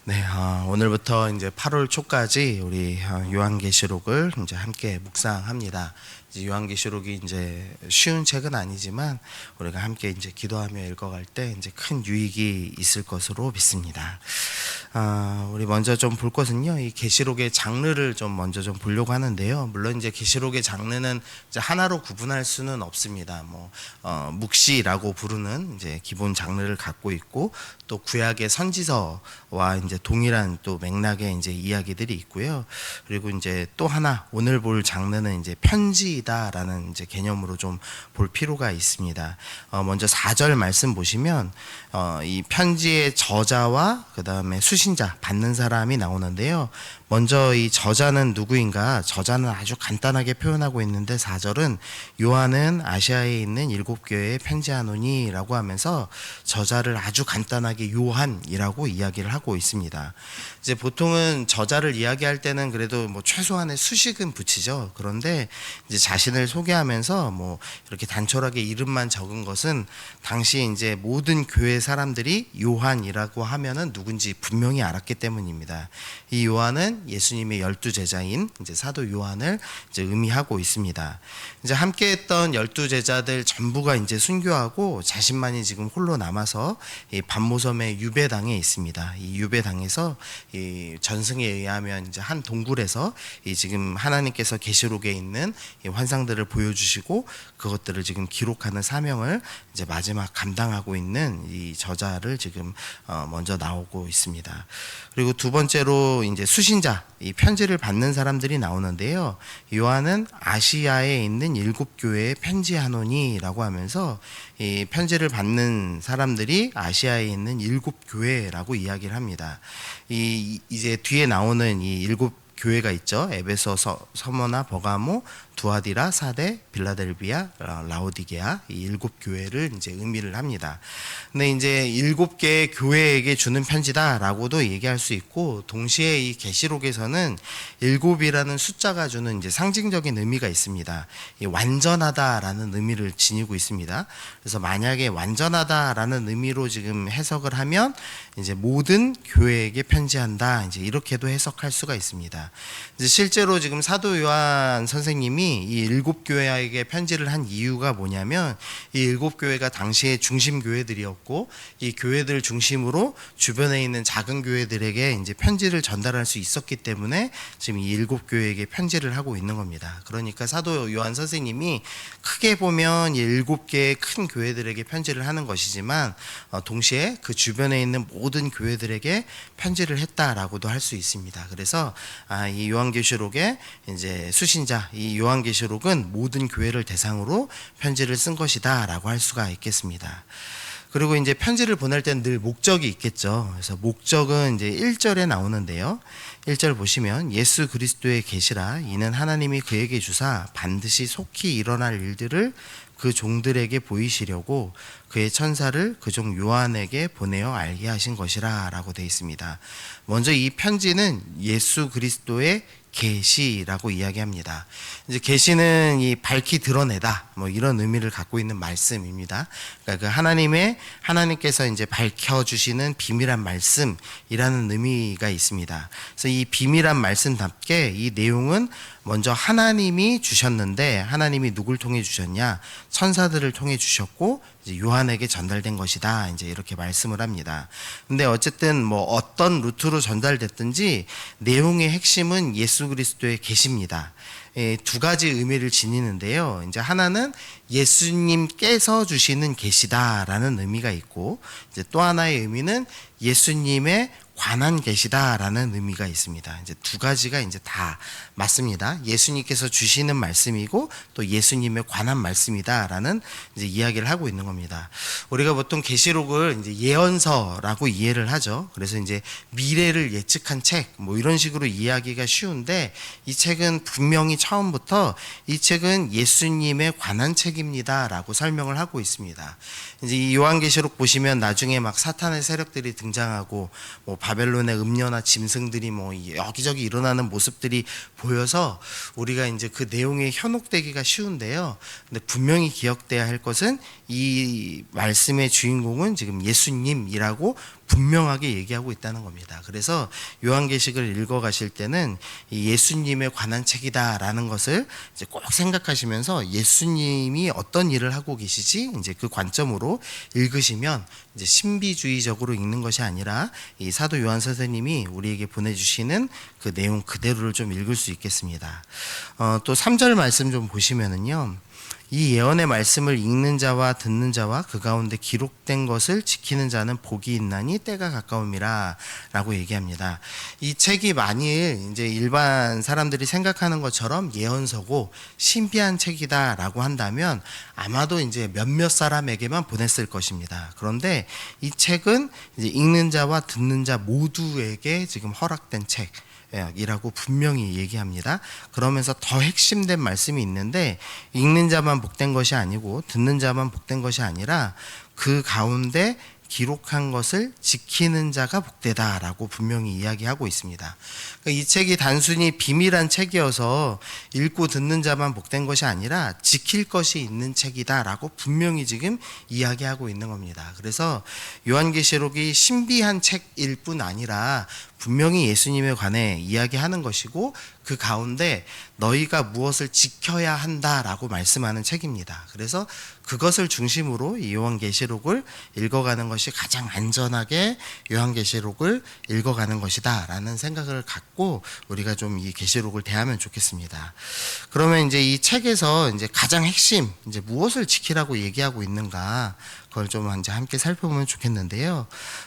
네, 오늘부터 이제 8월 초까지 우리 요한계시록을 이제 함께 묵상합니다. 이제 요한계시록이 이제 쉬운 책은 아니지만 우리가 함께 이제 기도하며 읽어갈 때 이제 큰 유익이 있을 것으로 믿습니다. 우리 먼저 좀 볼 것은요, 이 계시록의 장르를 좀 먼저 좀 보려고 하는데요. 물론 이제 계시록의 장르는 이제 하나로 구분할 수는 없습니다. 묵시라고 부르는 이제 기본 장르를 갖고 있고, 또 구약의 선지서와 이제 동일한 또 맥락의 이제 이야기들이 있고요. 그리고 이제 또 하나 오늘 볼 장르는 이제 편지다라는 이제 개념으로 좀 볼 필요가 있습니다. 먼저 4절 말씀 보시면 이 편지의 저자와 그 다음에 수신자 받는 사람이 나오는데요. 먼저 이 저자는 누구인가? 저자는 아주 간단하게 표현하고 있는데 4절은 요한은 아시아에 있는 7교회에 편지하노니 라고 하면서 저자를 아주 간단하게 요한이라고 이야기를 하고 있습니다. 이제 보통은 저자를 이야기할 때는 그래도 뭐 최소한의 수식은 붙이죠. 그런데 이제 자신을 소개하면서 뭐 이렇게 단촐하게 이름만 적은 것은 당시 이제 모든 교회 사람들이 요한이라고 하면은 누군지 분명히 알았기 때문입니다. 이 요한은 예수님의 12제자인 이제 사도 요한을 이제 의미하고 있습니다. 이제 함께했던 12제자들 전부가 이제 순교하고 자신만이 지금 홀로 남아서 이 반모섬의 유배당에 있습니다. 이 유배당에서 이 전승에 의하면 이제 한 동굴에서 이 지금 하나님께서 계시록에 있는 이 환상들을 보여주시고 그것들을 지금 기록하는 사명을 이제 마지막 감당하고 있는 이 저자를 지금 먼저 나오고 있습니다. 그리고 두 번째로 이제 수신자, 이 편지를 받는 사람들이 나오는데요. 요한은 아시아에 있는 7교회에 편지하노니라고 하면서 이 편지를 받는 사람들이 아시아에 있는 7교회라고 이야기를 합니다. 이제 뒤에 나오는 이 7교회가 있죠. 에베소, 서머나, 버가모, 두아디라, 사데, 빌라델비아, 라오디게아, 이 7교회를 이제 의미를 합니다. 근데 이제 7개의 교회에게 주는 편지다라고도 얘기할 수 있고, 동시에 이 계시록에서는 7이라는 숫자가 주는 이제 상징적인 의미가 있습니다. 이 완전하다라는 의미를 지니고 있습니다. 그래서 만약에 완전하다라는 의미로 지금 해석을 하면 이제 모든 교회에게 편지한다, 이제 이렇게도 해석할 수가 있습니다. 이제 실제로 지금 사도 요한 선생님이 이 7교회에게 편지를 한 이유가 뭐냐면 이 7교회가 당시에 중심 교회들이었고 이 교회들 중심으로 주변에 있는 작은 교회들에게 이제 편지를 전달할 수 있었기 때문에 지금 이 7교회에게 편지를 하고 있는 겁니다. 그러니까 사도 요한 선생님이 크게 보면 이 7개의 큰 교회들에게 편지를 하는 것이지만 동시에 그 주변에 있는 모든 교회들에게 편지를 했다라고도 할 수 있습니다. 그래서 이 요한계시록의 이제 수신자, 이 요한계시록은 모든 교회를 대상으로 편지를 쓴 것이다라고 할 수가 있겠습니다. 그리고 이제 편지를 보낼 때는 늘 목적이 있겠죠. 그래서 목적은 이제 1절에 나오는데요. 1절 보시면 예수 그리스도의 계시라 이는 하나님이 그에게 주사 반드시 속히 일어날 일들을 그 종들에게 보이시려고 그의 천사를 그 종 요한에게 보내어 알게 하신 것이라 라고 되어 있습니다. 먼저 이 편지는 예수 그리스도의 계시라고 이야기합니다. 이제 계시는 이 밝히 드러내다 뭐 이런 의미를 갖고 있는 말씀입니다. 그러니까 그 하나님께서 이제 밝혀주시는 비밀한 말씀이라는 의미가 있습니다. 그래서 이 비밀한 말씀답게 이 내용은 먼저 하나님이 주셨는데 하나님이 누굴 통해 주셨냐? 천사들을 통해 주셨고 이제 요한에게 전달된 것이다. 이제 이렇게 말씀을 합니다. 근데 어쨌든 뭐 어떤 루트로 전달됐든지 내용의 핵심은 예수 그리스도의 계시입니다. 두 가지 의미를 지니는데요. 이제 하나는 예수님께서 주시는 계시다라는 의미가 있고 이제 또 하나의 의미는 예수님의 관한 계시다라는 의미가 있습니다. 이제 두 가지가 이제 다 맞습니다. 예수님께서 주시는 말씀이고 또 예수님의 관한 말씀이다라는 이제 이야기를 하고 있는 겁니다. 우리가 보통 계시록을 이제 예언서라고 이해를 하죠. 그래서 이제 미래를 예측한 책, 뭐 이런 식으로 이해하기가 쉬운데 이 책은 분명히 처음부터 이 책은 예수님의 관한 책입니다라고 설명을 하고 있습니다. 이제 이 요한계시록 보시면 나중에 막 사탄의 세력들이 등장하고 뭐 바벨론의 음녀나 짐승들이 뭐 여기저기 일어나는 모습들이 보여서 우리가 이제 그 내용에 현혹되기가 쉬운데요. 근데 분명히 기억돼야 할 것은 이 말씀의 주인공은 지금 예수님이라고 분명하게 얘기하고 있다는 겁니다. 그래서 요한계시록을 읽어가실 때는 이 예수님에 관한 책이다라는 것을 이제 꼭 생각하시면서 예수님이 어떤 일을 하고 계시지 이제 그 관점으로 읽으시면 이제 신비주의적으로 읽는 것이 아니라 이 사도 요한 선생님이 우리에게 보내주시는 그 내용 그대로를 좀 읽을 수 있겠습니다. 또 3절 말씀 좀 보시면은요. 이 예언의 말씀을 읽는 자와 듣는 자와 그 가운데 기록된 것을 지키는 자는 복이 있나니 때가 가까움이라 라고 얘기합니다. 이 책이 만일 이제 일반 사람들이 생각하는 것처럼 예언서고 신비한 책이다 라고 한다면 아마도 이제 몇몇 사람에게만 보냈을 것입니다. 그런데 이 책은 이제 읽는 자와 듣는 자 모두에게 지금 허락된 책 이라고 분명히 얘기합니다. 그러면서 더 핵심된 말씀이 있는데 읽는 자만 복된 것이 아니고 듣는 자만 복된 것이 아니라 그 가운데 기록한 것을 지키는 자가 복되다라고 분명히 이야기하고 있습니다. 그러니까 이 책이 단순히 비밀한 책이어서 읽고 듣는 자만 복된 것이 아니라 지킬 것이 있는 책이다라고 분명히 지금 이야기하고 있는 겁니다. 그래서 요한계시록이 신비한 책일 뿐 아니라 분명히 예수님에 관해 이야기하는 것이고 그 가운데 너희가 무엇을 지켜야 한다라고 말씀하는 책입니다. 그래서 그것을 중심으로 이 요한계시록을 읽어가는 것이 가장 안전하게 요한계시록을 읽어가는 것이다라는 생각을 갖고 우리가 좀 이 계시록을 대하면 좋겠습니다. 그러면 이제 이 책에서 이제 가장 핵심 이제 무엇을 지키라고 얘기하고 있는가 그걸 좀 이제 함께 살펴보면 좋겠는데요.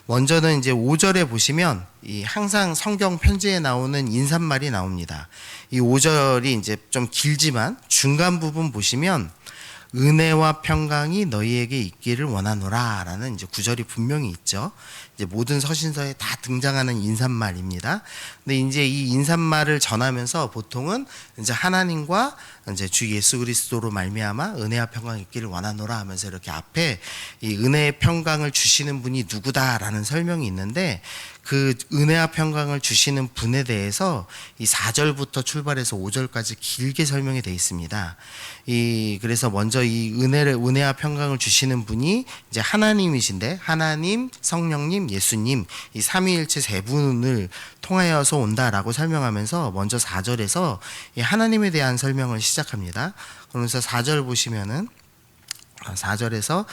먼저는 이제 5절에 보시면 이 항상 성경 편지에 나오는 인사말이 나옵니다. 이 5절이 이제 좀 길지만 중간 부분 보시면 은혜와 평강이 너희에게 있기를 원하노라 라는 이제 구절이 분명히 있죠. 이제 모든 서신서에 다 등장하는 인사말입니다. 근데 이제 이 인사말을 전하면서 보통은 이제 하나님과 이제 주 예수 그리스도로 말미암아 은혜와 평강이 있기를 원하노라 하면서 이렇게 앞에 이 은혜의 평강을 주시는 분이 누구다라는 설명이 있는데 그 은혜와 평강을 주시는 분에 대해서 이 4절부터 출발해서 5절까지 길게 설명이 되어 있습니다. 그래서 먼저 이 은혜와 평강을 주시는 분이 이제 하나님이신데 하나님, 성령님, 예수님 이 삼위일체 세 분을 통하여서 온다라고 설명하면서 먼저 4절에서 이 하나님에 대한 설명을 시작합니다. 그러면서 4절 보시면은 4절에서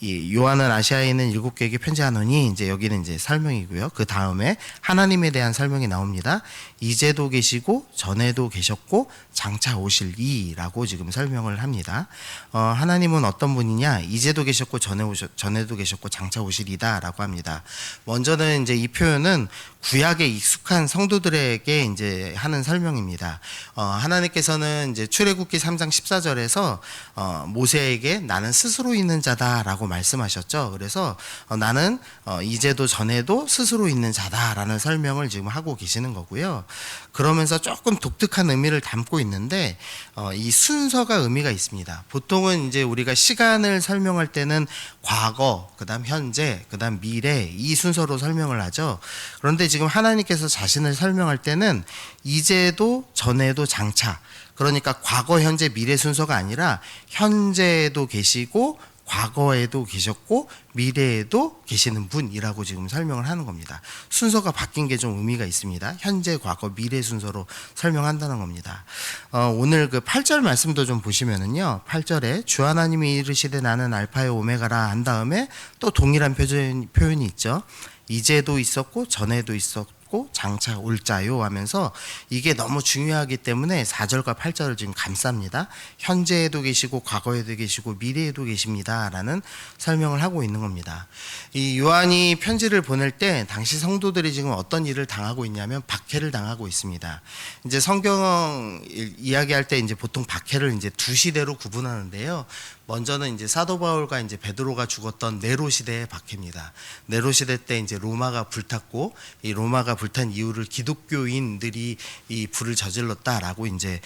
이 요한은 아시아에 있는 7교회에게 편지하노니 이제 여기는 이제 설명이고요. 그 다음에 하나님에 대한 설명이 나옵니다. 이제도 계시고 전에도 계셨고 장차 오실 이라고 지금 설명을 합니다. 하나님은 어떤 분이냐? 이제도 계셨고 전에도 계셨고 장차 오실이다라고 합니다. 먼저는 이제 이 표현은 구약에 익숙한 성도들에게 이제 하는 설명입니다. 하나님께서는 이제 출애굽기 3장 14절에서 모세에게 나는 스스로 있는 자다라고 말씀하셨죠. 그래서 나는 이제도 전에도 스스로 있는 자다라는 설명을 지금 하고 계시는 거고요. 그러면서 조금 독특한 의미를 담고 있는데 이 순서가 의미가 있습니다. 보통은 이제 우리가 시간을 설명할 때는 과거, 그다음 현재, 그다음 미래 이 순서로 설명을 하죠. 그런데 지금 하나님께서 자신을 설명할 때는 이제도 전에도 장차 그러니까 과거, 현재, 미래 순서가 아니라 현재에도 계시고 과거에도 계셨고 미래에도 계시는 분이라고 지금 설명을 하는 겁니다. 순서가 바뀐 게 좀 의미가 있습니다. 현재, 과거, 미래 순서로 설명한다는 겁니다. 오늘 그 8절 말씀도 좀 보시면은요. 8절에 주 하나님이 이르시되 나는 알파요 오메가라 한 다음에 또 동일한 표현이 있죠. 이제도 있었고 전에도 있었고 장차 올 자요 하면서 이게 너무 중요하기 때문에 4절과 8절을 지금 감쌉니다. 현재에도 계시고 과거에도 계시고 미래에도 계십니다 라는 설명을 하고 있는 겁니다. 이 요한이 편지를 보낼 때 당시 성도들이 지금 어떤 일을 당하고 있냐면 박해를 당하고 있습니다. 이제 성경 이야기할 때 이제 보통 박해를 이제 두 시대로 구분하는데요. 먼저는 이제 사도 바울과 이제 베드로가 죽었던 네로 시대의 박해입니다. 네로 시대 때 이제 로마가 불탔고 이 로마가 불탄 이유를 기독교인들이 이 불을 저질렀다라고 이제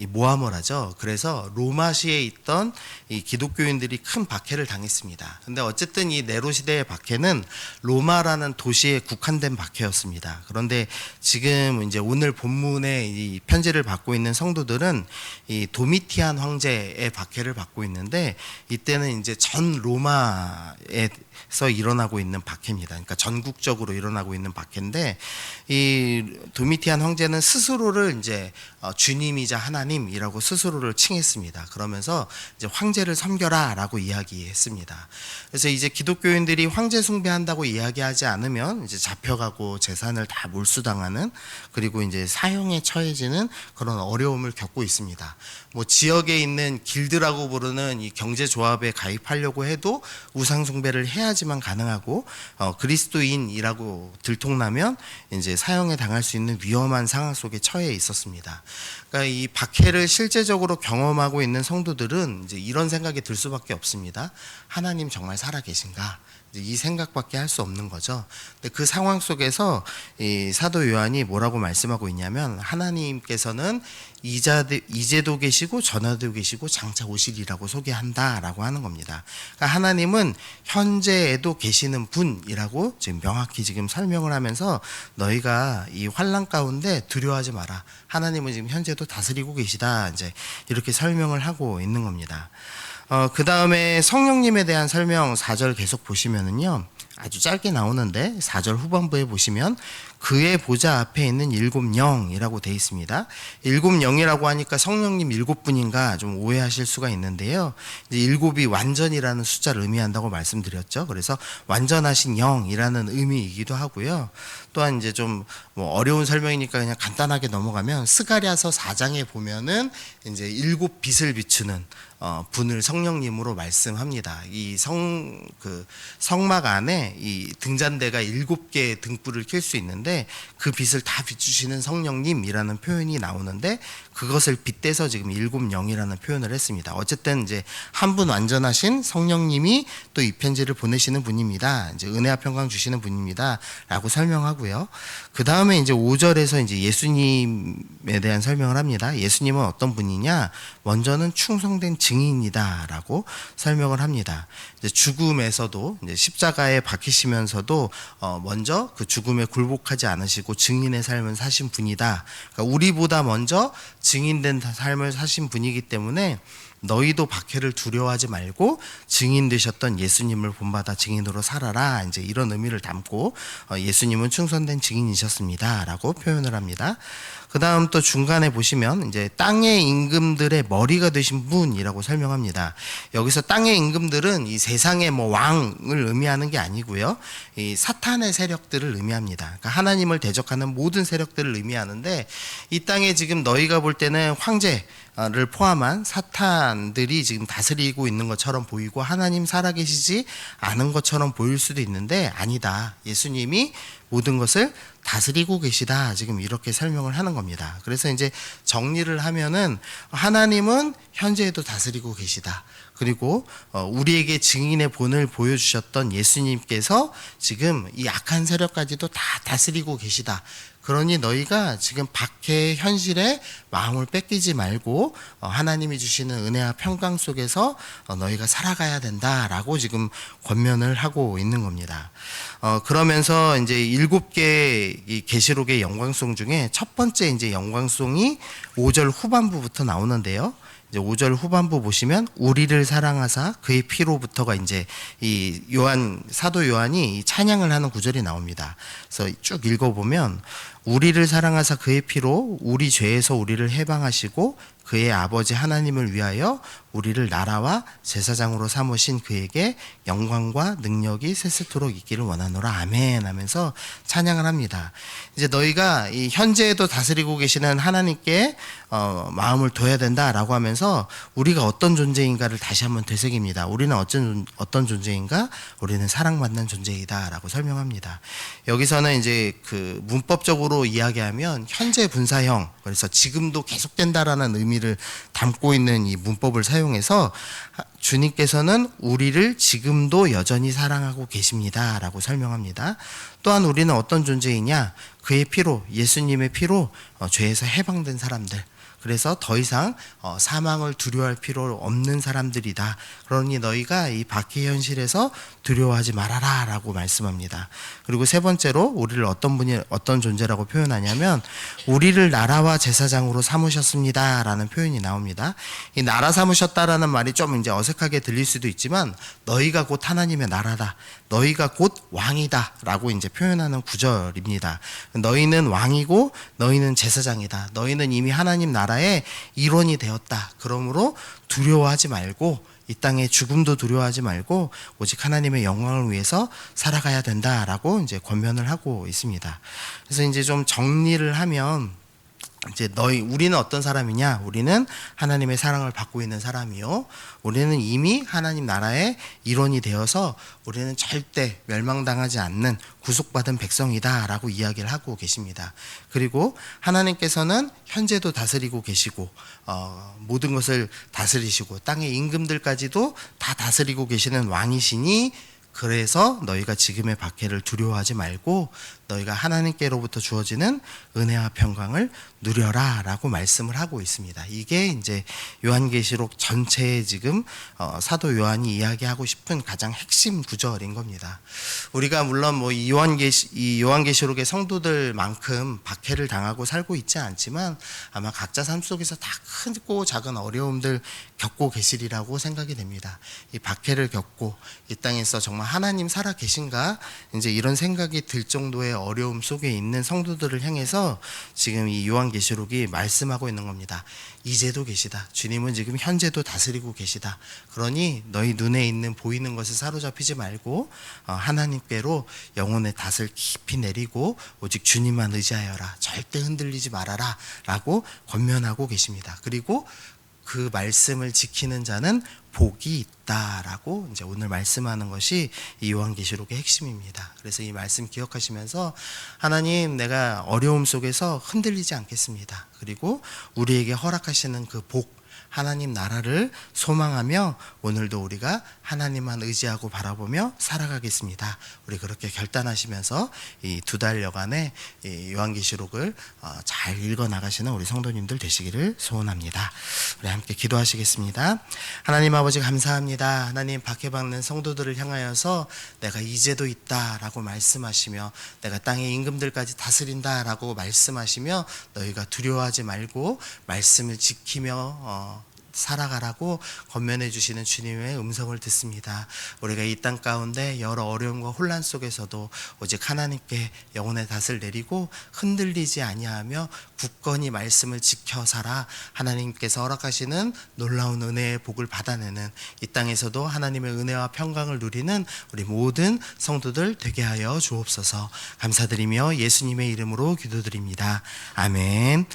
모함을 하죠. 그래서 로마시에 있던 이 기독교인들이 큰 박해를 당했습니다. 근데 어쨌든 이 네로 시대의 박해는 로마라는 도시에 국한된 박해였습니다. 그런데 지금 이제 오늘 본문의 이 편지를 받고 있는 성도들은 이 도미티안 황제의 박해를 받고 갖고 있는데 이때는 이제 전 로마에서 일어나고 있는 박해입니다. 그러니까 전국적으로 일어나고 있는 박해인데 이 도미티안 황제는 스스로를 이제 주님이자 하나님이라고 스스로를 칭했습니다. 그러면서 이제 황제를 섬겨라라고 이야기했습니다. 그래서 이제 기독교인들이 황제 숭배한다고 이야기하지 않으면 이제 잡혀가고 재산을 다 몰수당하는, 그리고 이제 사형에 처해지는 그런 어려움을 겪고 있습니다. 뭐 지역에 있는 길드라고 부르는 이 경제조합에 가입하려고 해도 우상 숭배를 해야지만 가능하고 그리스도인이라고 들통나면 이제 사형에 당할 수 있는 위험한 상황 속에 처해 있었습니다. 그러니까 이 박해를 실제적으로 경험하고 있는 성도들은 이제 이런 생각이 들 수밖에 없습니다. 하나님 정말 살아계신가? 이 생각밖에 할 수 없는 거죠. 근데 그 상황 속에서 이 사도 요한이 뭐라고 말씀하고 있냐면, 하나님께서는 이제도 계시고 전에도 계시고 장차 오시리라고 소개한다라고 하는 겁니다. 그러니까 하나님은 현재에도 계시는 분이라고 지금 명확히 지금 설명을 하면서, 너희가 이 환난 가운데 두려워하지 마라. 하나님은 지금 현재도 다스리고 계시다. 이제 이렇게 설명을 하고 있는 겁니다. 그 다음에 성령님에 대한 설명 4절 계속 보시면은요, 아주 짧게 나오는데 4절 후반부에 보시면 그의 보좌 앞에 있는 7 영이라고 되어 있습니다. 7 영이라고 하니까 성령님 7분인가 좀 오해하실 수가 있는데요. 이제 7이 완전이라는 숫자를 의미한다고 말씀드렸죠. 그래서 완전하신 영이라는 의미이기도 하고요. 또한 이제 좀 뭐 어려운 설명이니까 그냥 간단하게 넘어가면, 스가랴서 4장에 보면은 이제 7 빛을 비추는 분을 성령님으로 말씀합니다. 이 성막 안에 이 등잔대가 7개의 등불을 켤 수 있는데 그 빛을 다 비추시는 성령님이라는 표현이 나오는데, 그것을 빗대서 지금 7 영이라는 표현을 했습니다. 어쨌든 이제 한 분 완전하신 성령님이 또 이 편지를 보내시는 분입니다. 이제 은혜와 평강 주시는 분입니다라고 설명하고요. 그 다음에 이제 5절에서 이제 예수님에 대한 설명을 합니다. 예수님은 어떤 분이냐? 먼저는 충성된 증인이다라고 설명을 합니다. 이제 죽음에서도 이제 십자가에 박히시면서도 먼저 그 죽음에 굴복하지 않으시고 증인의 삶을 사신 분이다. 그러니까 우리보다 먼저 증인된 삶을 사신 분이기 때문에 너희도 박해를 두려워하지 말고 증인 되셨던 예수님을 본받아 증인으로 살아라. 이제 이런 의미를 담고 예수님은 충성된 증인이셨습니다라고 표현을 합니다. 그 다음 또 중간에 보시면 이제 땅의 임금들의 머리가 되신 분이라고 설명합니다. 여기서 땅의 임금들은 이 세상의 뭐 왕을 의미하는 게 아니고요, 이 사탄의 세력들을 의미합니다. 그러니까 하나님을 대적하는 모든 세력들을 의미하는데, 이 땅에 지금 너희가 볼 때는 황제를 포함한 사탄들이 지금 다스리고 있는 것처럼 보이고 하나님 살아계시지 않은 것처럼 보일 수도 있는데, 아니다. 예수님이 모든 것을 다스리고 계시다. 지금 이렇게 설명을 하는 겁니다. 그래서 이제 정리를 하면은, 하나님은 현재에도 다스리고 계시다. 그리고 우리에게 증인의 본을 보여주셨던 예수님께서 지금 이 악한 세력까지도 다 다스리고 계시다. 그러니 너희가 지금 박해의 현실에 마음을 뺏기지 말고 하나님이 주시는 은혜와 평강 속에서 너희가 살아가야 된다라고 지금 권면을 하고 있는 겁니다. 그러면서 이제 7개 이 계시록의 영광송 중에 첫 번째 이제 영광송이 5절 후반부부터 나오는데요. 이제 5절 후반부 보시면 우리를 사랑하사 그의 피로부터가 이제 이 사도 요한이 찬양을 하는 구절이 나옵니다. 그래서 쭉 읽어보면, 우리를 사랑하사 그의 피로 우리 죄에서 우리를 해방하시고 그의 아버지 하나님을 위하여 우리를 나라와 제사장으로 삼으신 그에게 영광과 능력이 세세토록 있기를 원하노라. 아멘 하면서 찬양을 합니다. 이제 너희가 이 현재에도 다스리고 계시는 하나님께 마음을 둬야 된다라고 하면서 우리가 어떤 존재인가를 다시 한번 되새깁니다. 우리는 어떤 존재인가? 우리는 사랑받는 존재이다라고 설명합니다. 여기서는 이제 그 문법적으로 이야기하면 현재 분사형, 그래서 지금도 계속된다라는 의미를 담고 있는 이 문법을 사용해서 주님께서는 우리를 지금도 여전히 사랑하고 계십니다라고 설명합니다. 또한 우리는 어떤 존재이냐? 그의 피로, 예수님의 피로 죄에서 해방된 사람들, 그래서 더 이상 사망을 두려워할 필요 없는 사람들이다. 그러니 너희가 이 박해 현실에서 두려워하지 말아라 라고 말씀합니다. 그리고 세 번째로 우리를 어떤 존재라고 표현하냐면 우리를 나라와 제사장으로 삼으셨습니다 라는 표현이 나옵니다. 이 나라 삼으셨다라는 말이 좀 이제 어색하게 들릴 수도 있지만 너희가 곧 하나님의 나라다, 너희가 곧 왕이다 라고 이제 표현하는 구절입니다. 너희는 왕이고 너희는 제사장이다, 너희는 이미 하나님 나라의 일원이 되었다. 그러므로 두려워하지 말고 이 땅의 죽음도 두려워하지 말고 오직 하나님의 영광을 위해서 살아가야 된다라고 이제 권면을 하고 있습니다. 그래서 이제 좀 정리를 하면 이제 우리는 어떤 사람이냐? 우리는 하나님의 사랑을 받고 있는 사람이요. 우리는 이미 하나님 나라의 일원이 되어서 우리는 절대 멸망당하지 않는 구속받은 백성이다라고 이야기를 하고 계십니다. 그리고 하나님께서는 현재도 다스리고 계시고 모든 것을 다스리시고 땅의 임금들까지도 다 다스리고 계시는 왕이시니 그래서 너희가 지금의 박해를 두려워하지 말고 너희가 하나님께로부터 주어지는 은혜와 평강을 누려라 라고 말씀을 하고 있습니다. 이게 이제 요한계시록 전체에 지금 사도 요한이 이야기하고 싶은 가장 핵심 구절인 겁니다. 우리가 물론 뭐 이 요한계시록의 성도들만큼 박해를 당하고 살고 있지 않지만 아마 각자 삶 속에서 다 크고 작은 어려움들 겪고 계시리라고 생각이 됩니다. 이 박해를 겪고 이 땅에서 정말 하나님 살아 계신가 이제 이런 생각이 들 정도의 어려움 속에 있는 성도들을 향해서 지금 이 요한계시록이 말씀하고 있는 겁니다. 이제도 계시다. 주님은 지금 현재도 다스리고 계시다. 그러니 너희 눈에 있는 보이는 것에 사로잡히지 말고 하나님께로 영혼의 닷을 깊이 내리고 오직 주님만 의지하여라. 절대 흔들리지 말아라 라고 권면하고 계십니다. 그리고 그 말씀을 지키는 자는 복이 있다라고 이제 오늘 말씀하는 것이 이 요한계시록의 핵심입니다. 그래서 이 말씀 기억하시면서 하나님, 내가 어려움 속에서 흔들리지 않겠습니다. 그리고 우리에게 허락하시는 그 복, 하나님 나라를 소망하며 오늘도 우리가 하나님만 의지하고 바라보며 살아가겠습니다. 우리 그렇게 결단하시면서 이 2달여간의 이 요한계시록을 잘 읽어 나가시는 우리 성도님들 되시기를 소원합니다. 우리 함께 기도하시겠습니다. 하나님 아버지 감사합니다. 하나님, 박해받는 성도들을 향하여서 내가 이제도 있다라고 말씀하시며 내가 땅의 임금들까지 다스린다라고 말씀하시며 너희가 두려워하지 말고 말씀을 지키며 살아가라고 권면해 주시는 주님의 음성을 듣습니다. 우리가 이 땅 가운데 여러 어려움과 혼란 속에서도 오직 하나님께 영혼의 닷을 내리고 흔들리지 아니하며 굳건히 말씀을 지켜 살아 하나님께서 허락하시는 놀라운 은혜의 복을 받아내는 이 땅에서도 하나님의 은혜와 평강을 누리는 우리 모든 성도들 되게 하여 주옵소서. 감사드리며 예수님의 이름으로 기도드립니다. 아멘.